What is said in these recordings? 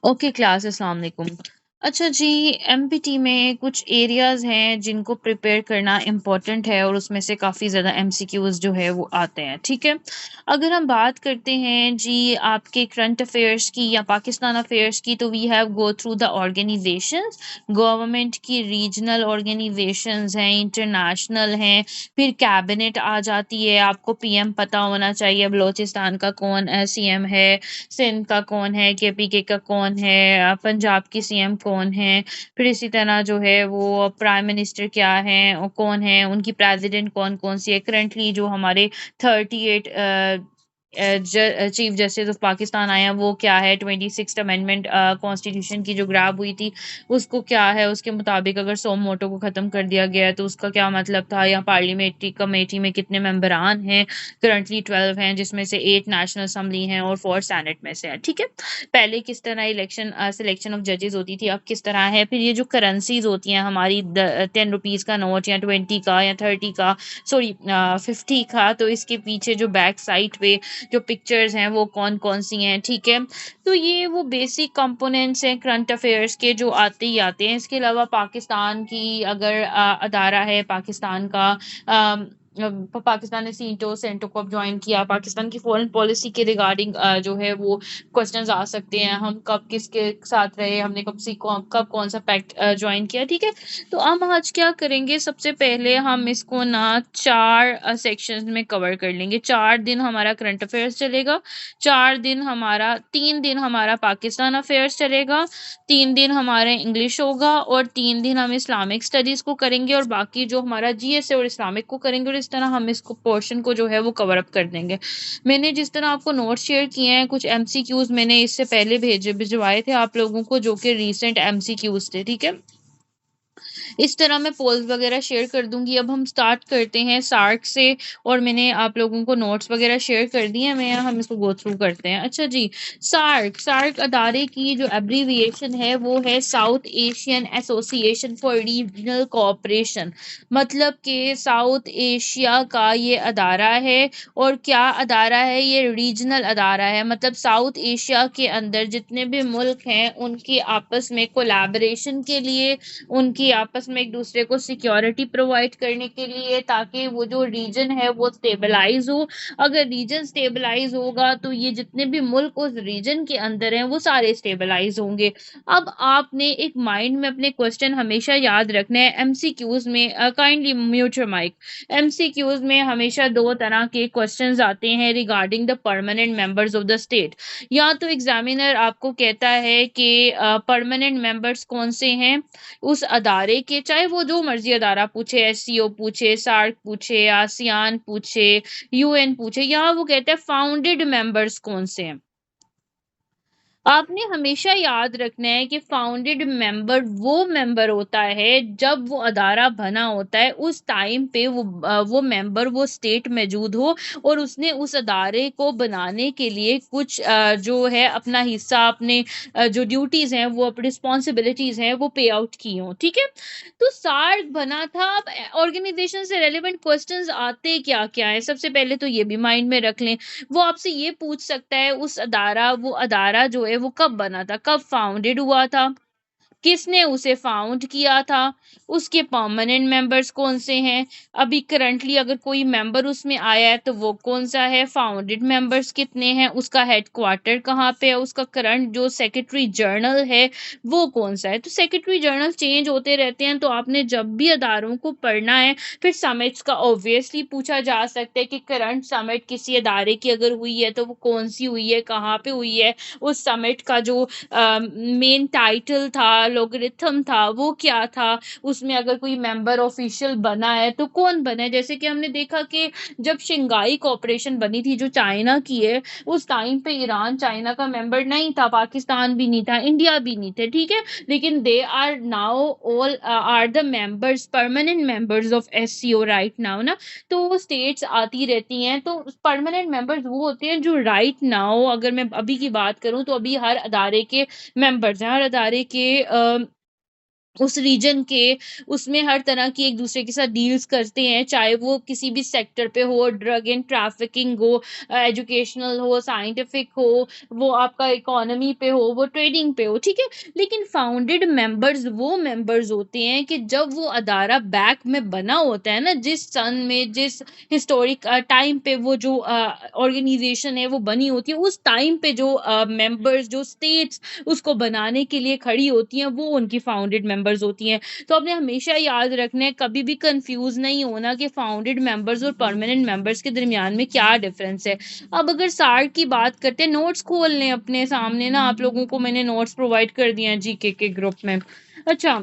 Okay class, अस्सलाम वालेकुम। अच्छा जी, एमपीटी में कुछ एरियाज़ हैं जिनको प्रिपेयर करना इम्पोर्टेंट है और उसमें से काफ़ी ज़्यादा एमसीक्यूज़ जो है वो आते हैं, ठीक है? अगर हम बात करते हैं जी आपके करंट अफ़ेयर्स की या पाकिस्तान अफ़ेयर्स की, तो we have go through the organisations, government की रीजनल ऑर्गेनाइज़ेशंस हैं, इंटरनेशनल हैं, फिर कैबिनेट आ जाती है, आपको पीएम पता होना चाहिए, बलूचिस्तान का कौन सीएम है, सिंध का कौन है, केपीके का कौन है, पंजाब की सीएम कौन है, फिर इसी तरह जो है वो प्राइम मिनिस्टर क्या हैं और कौन है, उनकी प्रेसिडेंट कौन-कौन सी है। करंटली जो हमारे 38 चीफ जस्टिस ऑफ पाकिस्तान आए हैं, वो क्या है, 26th अमेंडमेंट कॉन्स्टिट्यूशन की जो ग्रैब हुई थी, उसको क्या है, उसके मुताबिक अगर सोम मोटो को ख़त्म कर दिया गया है, तो उसका क्या मतलब था, या पार्लियामेंट्री कमेटी में कितने मेंबरान हैं, करंटली 12 हैं, जिसमें से 8 नेशनल असम्बली हैं और 4 सेनेट में से है, ठीक है? पहले किस तरह सिलेक्शन ऑफ जजेस होती थी, अब किस तरह है। फिर ये जो करेंसीज होती हैं हमारी, 10 रुपीज़ का नोट या 20 का या 30 का, सॉरी 50 का, तो इसके पीछे जो बैक साइड पे जो पिक्चर्स हैं वो कौन-कौन सी हैं, ठीक है? तो ये वो बेसिक कंपोनेंट्स हैं करंट अफेयर्स के, जो आते ही आते हैं। इसके अलावा पाकिस्तान की अगर अदारा है पाकिस्तान का, पाकिस्तान ने सीटो सेंटो को अब ज्वाइन किया, पाकिस्तान की फॉरेन पॉलिसी के रिगार्डिंग जो है वो क्वेश्चंस आ सकते हैं, हम कब किसके साथ रहे, हमने कब कौन सा पैक्ट ज्वाइन किया, ठीक है? तो हम आज क्या करेंगे, सबसे पहले हम इसको ना 4 सेक्शंस में कवर कर लेंगे। 4 दिन हमारा करंट अफेयर्स चलेगा, 3 दिन हमारा पाकिस्तान अफेयर्स चलेगा, 3 दिन हमारा इंग्लिश होगा और 3 दिन हम इस्लामिक स्टडीज़ को करेंगे और बाकी जो हमारा जीएस है और इस्लामिक को करेंगे, और इस तरह हम इसको पोर्शन को जो है वो कवर अप कर देंगे। मैंने जिस तरह आपको नोट्स शेयर किए हैं, कुछ एमसीक्यूज़ मैंने इससे पहले भिजवाए थे आप लोगों को, जो कि रीसेंट एमसीक्यूज़ थे, ठीक है? इस तरह मैं पोल्स वगैरह शेयर कर दूँगी। अब हम स्टार्ट करते हैं सार्क से, और मैंने आप लोगों को नोट्स वगैरह शेयर कर दिए हैं, मैं हम इसको गो थ्रू करते हैं। अच्छा जी, सार्क अदारे की जो एब्रीविएशन है वो है south Asian association for regional cooperation. मतलब कि साउथ एशिया का ये अदारा है, और क्या अदारा है ये, रीजनल अदारा है। मतलब साउथ एशिया के अंदर जितने भी मुल्क हैं उनकी आपस में कोलैबोरेशन के लिए, उनकी आपस में एक दूसरे को सिक्योरिटी प्रोवाइड करने के लिए, ताकि वो जो रीजन है वो स्टेबलाइज हो। अगर रीजन स्टेबलाइज होगा तो ये जितने भी मुल्क उस रीजन के अंदर हैं वो सारे स्टेबलाइज होंगे। अब आपने एक माइंड में अपने क्वेश्चन हमेशा याद रखने हैं एमसीक्यूज में, kindly mute your mic. MCQs में हमेशा दो तरह के क्वेश्चंस आते हैं regarding the permanent members of the state. या तो एग्जामिनर आपको कहता है कि परमानेंट मेंबर्स कौन से हैं उस अदारे के, चाहे वो जो मर्जी अदारा पूछे, एससीओ पूछे, सार्क पूछे, आसियान पूछे, यूएन पूछे, या वो कहते हैं फाउंडेड मेंबर्स कौन से हैं। आपने हमेशा याद रखना है कि फाउंडेड मेंबर वो मेंबर होता है जब वो अदारा बना होता है, उस टाइम पे वो मेंबर वो स्टेट मौजूद हो, और उसने उस अदारे को बनाने के लिए कुछ जो है अपना हिस्सा, अपने जो ड्यूटीज हैं वो अपनी रिस्पॉन्सिबिलिटीज हैं वो पे आउट की हों, ठीक है? तो सार्क बना था। अब ऑर्गेनाइजेशन से रेलिवेंट क्वेश्चंस आते क्या क्या है, सबसे पहले तो ये भी माइंड में रख लें। वो आपसे ये पूछ सकता है वो अदारा जो है वो कब बना था, कब फाउंडेड हुआ था, किसने उसे फाउंड किया था, उसके परमानेंट मेंबर्स कौन से हैं, अभी करंटली अगर कोई मेंबर उसमें आया है तो वो कौन सा है, फाउंडेड मेंबर्स कितने हैं, उसका हेडक्वार्टर कहाँ पे है, उसका करंट जो सेक्रेटरी जनरल है वो कौन सा है। तो सेक्रेटरी जनरल चेंज होते रहते हैं, तो आपने जब भी अदारों को पढ़ना है, फिर समिट्स का ऑब्वियसली पूछा जा सकता है कि करंट समिट किसी अदारे की अगर हुई है तो वो कौन सी हुई है, कहाँ पे हुई है, उस समिट का जो मेन टाइटल था, लोगरिथम था, वो क्या था, उसमें अगर कोई मेंबर ऑफिशियल बना है तो कौन बना है। जैसे कि हमने देखा कि जब शंघाई कोऑपरेशन बनी थी जो चाइना की है, उस टाइम पे ईरान चाइना का मेंबर नहीं था, पाकिस्तान भी नहीं था, इंडिया भी नहीं थे, ठीक है? लेकिन they are now all are the members, permanent members of SCO right now ना। तो वो स्टेट्स आती रहती हैं, तो परमानेंट मेंबर्स वो होते हैं जो राइट नाउ, अगर मैं अभी की बात करूं तो अभी हर अदारे के मेंबर्स हैं, हर अदारे के उस रीजन के उसमें हर तरह की एक-दूसरे के साथ डील्स करते हैं, चाहे वो किसी भी सेक्टर पे हो, ड्रग एंड ट्रैफिकिंग हो, एजुकेशनल हो, साइंटिफिक हो, वो आपका इकोनॉमी पे हो, वो ट्रेडिंग पे हो, ठीक है? लेकिन फाउंडेड मेंबर्स वो मेंबर्स होते हैं कि जब वो अदारा बैक में बना होता है ना, जिस सन में, जिस हिस्टोरिक टाइम पे वो जो ऑर्गेनाइजेशन है वो बनी होती है, उस टाइम पे जो मेंबर्स, जो स्टेट्स उसको बनाने के लिए खड़ी होती हैं, वो उनकी फाउंडेड मेंबर्स होती हैं। तो आपने हमेशा याद रखना है, कभी भी कंफ्यूज नहीं होना कि फाउंडेड मेंबर्स और परमानेंट मेंबर्स के दरमियान में क्या डिफरेंस है। अब अगर सार्क की बात करते हैं, नोट्स खोल लें अपने सामने ना, आप लोगों को मैंने नोट्स प्रोवाइड कर दिए हैं जीके के ग्रुप में। अच्छा,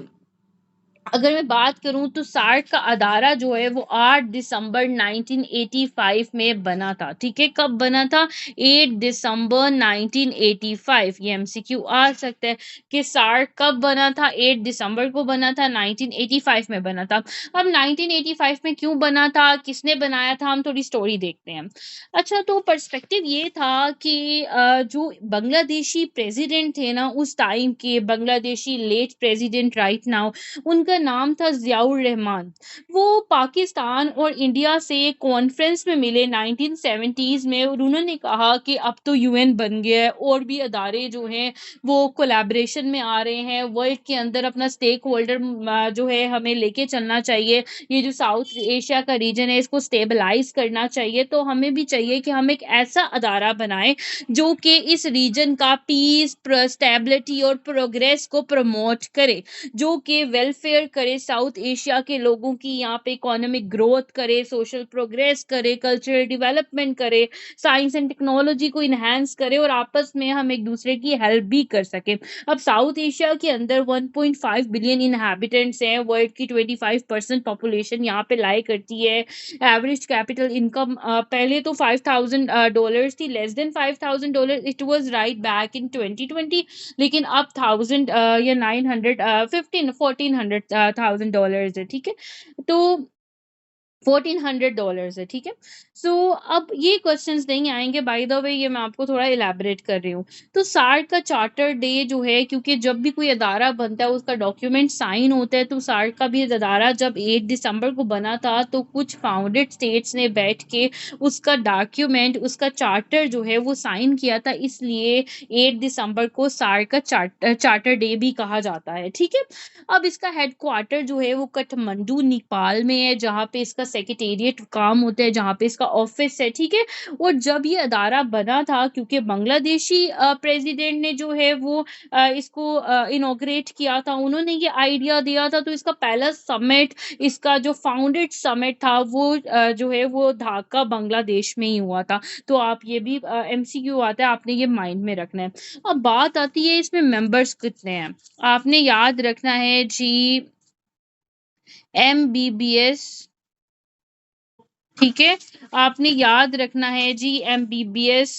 अगर मैं बात करूं तो सार्क का अदारा जो है वो 8 दिसंबर 1985 में बना था। ठीक है, कब बना था? 8 दिसंबर 1985। ये एमसीक्यू आ सकता है कि सार्क कब बना था? 8 दिसंबर को बना था, 1985 में बना था। अब 1985 में क्यों बना था, किसने बनाया था, हम थोड़ी स्टोरी देखते हैं। अच्छा, तो पर्सपेक्टिव ये था कि जो बांग्लादेशी प्रेसिडेंट थे ना उस टाइम के, Bangladeshi late president right now, उनका नाम था ज़ियाउर रहमान। वो पाकिस्तान और इंडिया से कॉन्फ्रेंस में मिले 1970s में, और उन्होंने कहा कि अब तो यूएन बन गया है और भी अदारे जो हैं वो कोलैबोरेशन में आ रहे हैं, वर्ल्ड के अंदर अपना स्टेक होल्डर जो है हमें लेके चलना चाहिए। ये जो साउथ एशिया का रीजन है इसको स्टेबलाइज करना चाहिए, तो हमें भी चाहिए कि हम एक ऐसा अदारा बनाएं जो कि इस रीजन का पीस, स्टेबिलिटी और प्रोग्रेस को प्रमोट करे, जो कि वेलफेयर करे, साउथ एशिया के लोगों की यहाँ पे इकोनॉमिक ग्रोथ करे, सोशल प्रोग्रेस करे, कल्चरल डेवलपमेंट करे, साइंस एंड टेक्नोलॉजी को इन्हांस करे, और आपस में हम एक दूसरे की हेल्प भी कर सके। अब साउथ एशिया के अंदर 1.5 बिलियन इनहैबिटेंट्स हैं, वर्ल्ड की 25% पॉपुलेशन यहाँ पे लाई करती है। एवरेज कैपिटल इनकम पहले तो $5,000 थी, less than $5,000 it was right back in 2020, लेकिन अब 1000 या 900 15 1400 $1,000 है। ठीक है, तो $1,400 है। ठीक है, सो अब ये क्वेश्चंस नहीं आएंगे, बाय द वे ये मैं आपको थोड़ा इलेबोरेट कर रही हूँ। तो सार्क का चार्टर डे जो है, क्योंकि जब भी कोई अदारा बनता है उसका डॉक्यूमेंट साइन होता है, तो सार्क का भी अदारा जब 8 दिसंबर को बना था तो कुछ फाउंडेड स्टेट्स ने बैठ के उसका डॉक्यूमेंट, उसका चार्टर जो है वो साइन किया था, इसलिए 8 दिसंबर को सार्क का चार्टर डे भी कहा जाता है। ठीक है, अब इसका हेडक्वार्टर जो है वो काठमांडू नेपाल में है, जहाँ पे इसका सेक्रेटेरिएट काम होता है, जहाँ पे इसका ऑफिस है। ठीक है, और जब ये अदारा बना था, क्योंकि बांग्लादेशी प्रेसिडेंट ने जो है वो इसको इनॉग्रेट किया था, उन्होंने ये आइडिया दिया था, तो इसका पहला समिट, इसका जो फाउंडेड समिट था वो जो है वो ढाका बांग्लादेश में ही हुआ था। तो आप ये भी एमसीक्यू आता है, आपने ये माइंड में रखना है। अब बात आती है इसमें मेंबर्स कितने हैं, आपने याद रखना है जी, एमबीबीएस। ठीक है, आपने याद रखना है जी, एमबीबीएस